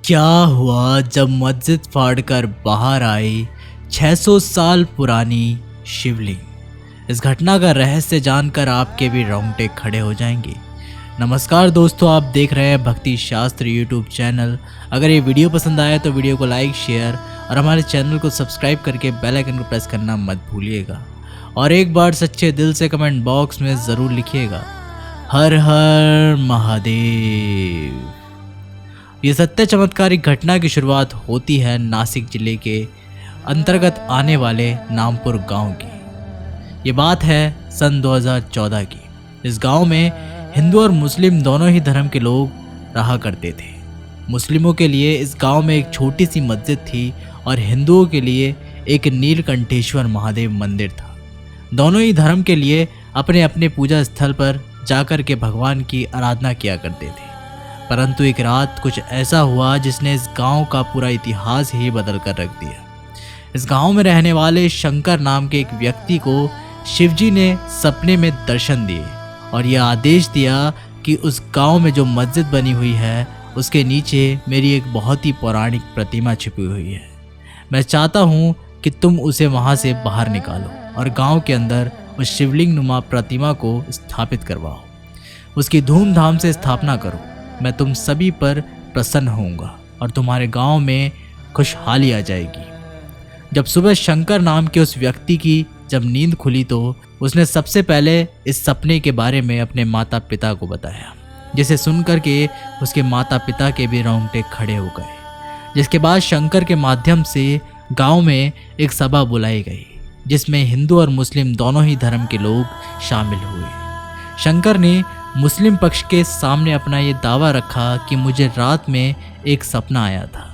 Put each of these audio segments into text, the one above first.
क्या हुआ जब मस्जिद फाड़कर बाहर आई 600 साल पुरानी शिवलिंग। इस घटना का रहस्य जानकर आपके भी रोंगटे खड़े हो जाएंगे। नमस्कार दोस्तों, आप देख रहे हैं भक्ति शास्त्र यूट्यूब चैनल। अगर ये वीडियो पसंद आए तो वीडियो को लाइक, शेयर और हमारे चैनल को सब्सक्राइब करके बेल आइकन को प्रेस करना मत भूलिएगा। और एक बार सच्चे दिल से कमेंट बॉक्स में ज़रूर लिखिएगा, हर हर महादेव। ये सत्य चमत्कारिक घटना की शुरुआत होती है नासिक जिले के अंतर्गत आने वाले नामपुर गांव की। ये बात है सन 2014 की। इस गांव में हिंदू और मुस्लिम दोनों ही धर्म के लोग रहा करते थे। मुस्लिमों के लिए इस गांव में एक छोटी सी मस्जिद थी और हिंदुओं के लिए एक नीलकंठेश्वर महादेव मंदिर था। दोनों ही धर्म के लिए अपने अपने पूजा स्थल पर जाकर के भगवान की आराधना किया करते थे। परंतु एक रात कुछ ऐसा हुआ जिसने इस गांव का पूरा इतिहास ही बदल कर रख दिया। इस गांव में रहने वाले शंकर नाम के एक व्यक्ति को शिवजी ने सपने में दर्शन दिए और यह आदेश दिया कि उस गांव में जो मस्जिद बनी हुई है उसके नीचे मेरी एक बहुत ही पौराणिक प्रतिमा छिपी हुई है। मैं चाहता हूँ कि तुम उसे वहाँ से बाहर निकालो और गांव के अंदर उस शिवलिंग नुमा प्रतिमा को स्थापित करवाओ। उसकी धूमधाम से स्थापना करो। मैं तुम सभी पर प्रसन्न होऊंगा और तुम्हारे गांव में खुशहाली आ जाएगी। जब सुबह शंकर नाम के उस व्यक्ति की जब नींद खुली तो उसने सबसे पहले इस सपने के बारे में अपने माता पिता को बताया, जिसे सुनकर के उसके माता पिता के भी रोंगटे खड़े हो गए। जिसके बाद शंकर के माध्यम से गांव में एक सभा बुलाई गई जिसमें हिंदू और मुस्लिम दोनों ही धर्म के लोग शामिल हुए। शंकर ने मुस्लिम पक्ष के सामने अपना ये दावा रखा कि मुझे रात में एक सपना आया था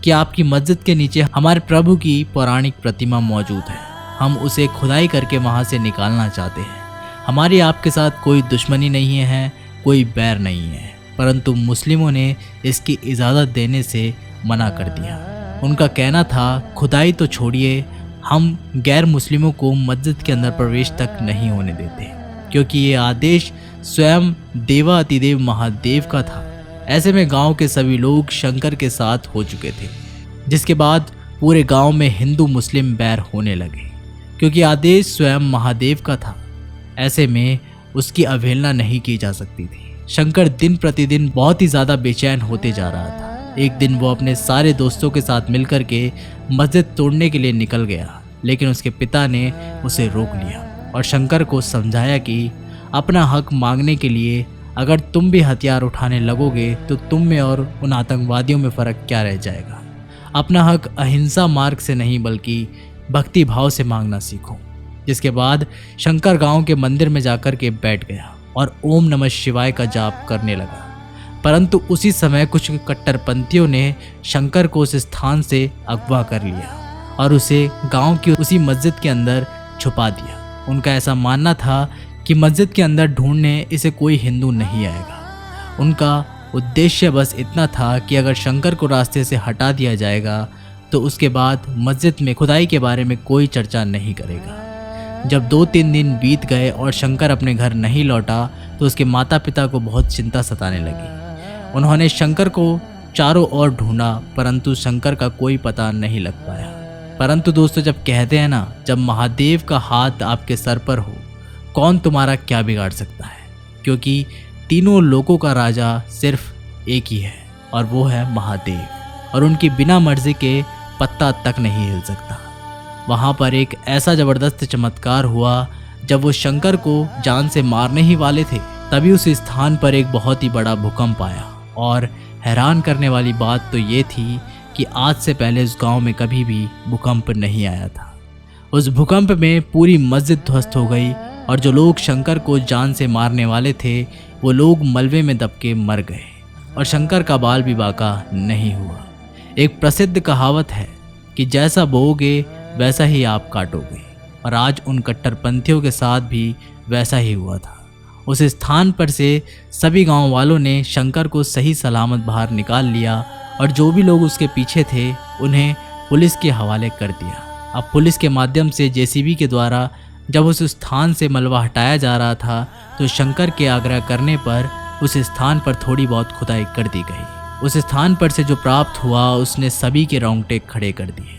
कि आपकी मस्जिद के नीचे हमारे प्रभु की पौराणिक प्रतिमा मौजूद है। हम उसे खुदाई करके वहाँ से निकालना चाहते हैं। हमारी आपके साथ कोई दुश्मनी नहीं है, कोई बैर नहीं है, परंतु मुस्लिमों ने इसकी इजाज़त देने से मना कर दिया। उनका कहना था, खुदाई तो छोड़िए, हम गैर मुस्लिमों को मस्जिद के अंदर प्रवेश तक नहीं होने देते, क्योंकि ये आदेश स्वयं देवातिदेव महादेव का था। ऐसे में गांव के सभी लोग शंकर के साथ हो चुके थे, जिसके बाद पूरे गांव में हिंदू मुस्लिम बैर होने लगे, क्योंकि आदेश स्वयं महादेव का था। ऐसे में उसकी अवहेलना नहीं की जा सकती थी। शंकर दिन प्रतिदिन बहुत ही ज़्यादा बेचैन होते जा रहा था। एक दिन वो अपने सारे दोस्तों के साथ मिलकर के मस्जिद तोड़ने के लिए निकल गया, लेकिन उसके पिता ने उसे रोक लिया और शंकर को समझाया कि अपना हक मांगने के लिए अगर तुम भी हथियार उठाने लगोगे तो तुम में और उन आतंकवादियों में फ़र्क क्या रह जाएगा। अपना हक अहिंसा मार्ग से नहीं बल्कि भक्ति भाव से मांगना सीखो। जिसके बाद शंकर गांव के मंदिर में जाकर के बैठ गया और ओम नमः शिवाय का जाप करने लगा। परंतु उसी समय कुछ कट्टरपंथियों ने शंकर को उस स्थान से अगवा कर लिया और उसे गांव की उसी मस्जिद के अंदर छुपा दिया। उनका ऐसा मानना था कि मस्जिद के अंदर ढूंढने इसे कोई हिंदू नहीं आएगा। उनका उद्देश्य बस इतना था कि अगर शंकर को रास्ते से हटा दिया जाएगा तो उसके बाद मस्जिद में खुदाई के बारे में कोई चर्चा नहीं करेगा। जब 2-3 दिन बीत गए और शंकर अपने घर नहीं लौटा तो उसके माता पिता को बहुत चिंता सताने लगी। उन्होंने शंकर को चारों ओर ढूंढा, परंतु शंकर का कोई पता नहीं लग पाया। परंतु दोस्तों, जब कहते हैं ना, जब महादेव का हाथ आपके सर पर हो, कौन तुम्हारा क्या बिगाड़ सकता है, क्योंकि तीनों लोगों का राजा सिर्फ एक ही है और वो है महादेव, और उनकी बिना मर्जी के पत्ता तक नहीं हिल सकता। वहाँ पर एक ऐसा ज़बरदस्त चमत्कार हुआ जब वो शंकर को जान से मारने ही वाले थे, तभी उस स्थान पर एक बहुत ही बड़ा भूकंप आया। और हैरान करने वाली बात तो ये थी कि आज से पहले उस गांव में कभी भी भूकंप नहीं आया था। उस भूकंप में पूरी मस्जिद ध्वस्त हो गई और जो लोग शंकर को जान से मारने वाले थे वो लोग मलबे में दबके मर गए और शंकर का बाल भी बाका नहीं हुआ। एक प्रसिद्ध कहावत है कि जैसा बोओगे वैसा ही आप काटोगे, और आज उन कट्टरपंथियों के साथ भी वैसा ही हुआ था। उस स्थान पर से सभी गांव वालों ने शंकर को सही सलामत बाहर निकाल लिया और जो भी लोग उसके पीछे थे उन्हें पुलिस के हवाले कर दिया। अब पुलिस के माध्यम से जेसीबी के द्वारा जब उस स्थान से मलबा हटाया जा रहा था तो शंकर के आग्रह करने पर उस स्थान पर थोड़ी बहुत खुदाई कर दी गई उस स्थान पर से जो प्राप्त हुआ उसने सभी के रोंगटे खड़े कर दिए।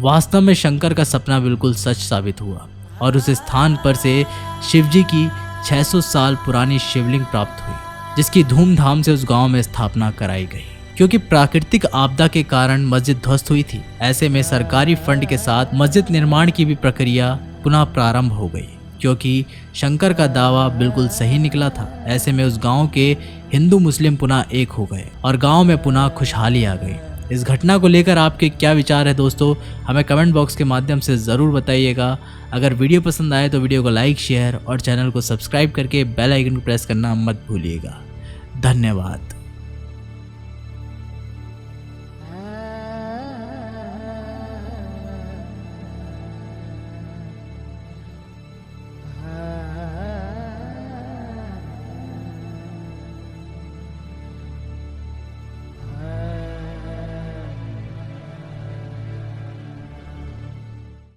वास्तव में शंकर का सपना बिल्कुल सच साबित हुआ और उस स्थान पर से शिवजी की 600 साल पुरानी शिवलिंग प्राप्त हुई, जिसकी धूमधाम से उस गांव में स्थापना कराई गई। क्योंकि प्राकृतिक आपदा के कारण मस्जिद ध्वस्त हुई थी, ऐसे में सरकारी फंड के साथ मस्जिद निर्माण की भी प्रक्रिया पुनः प्रारंभ हो गई। क्योंकि शंकर का दावा बिल्कुल सही निकला था, ऐसे में उस गांव के हिंदू मुस्लिम पुनः एक हो गए और गांव में पुनः खुशहाली आ गई। इस घटना को लेकर आपके क्या विचार है दोस्तों, हमें कमेंट बॉक्स के माध्यम से ज़रूर बताइएगा। अगर वीडियो पसंद आए तो वीडियो को लाइक, शेयर और चैनल को सब्सक्राइब करके बेल आइकन को प्रेस करना मत भूलिएगा। धन्यवाद।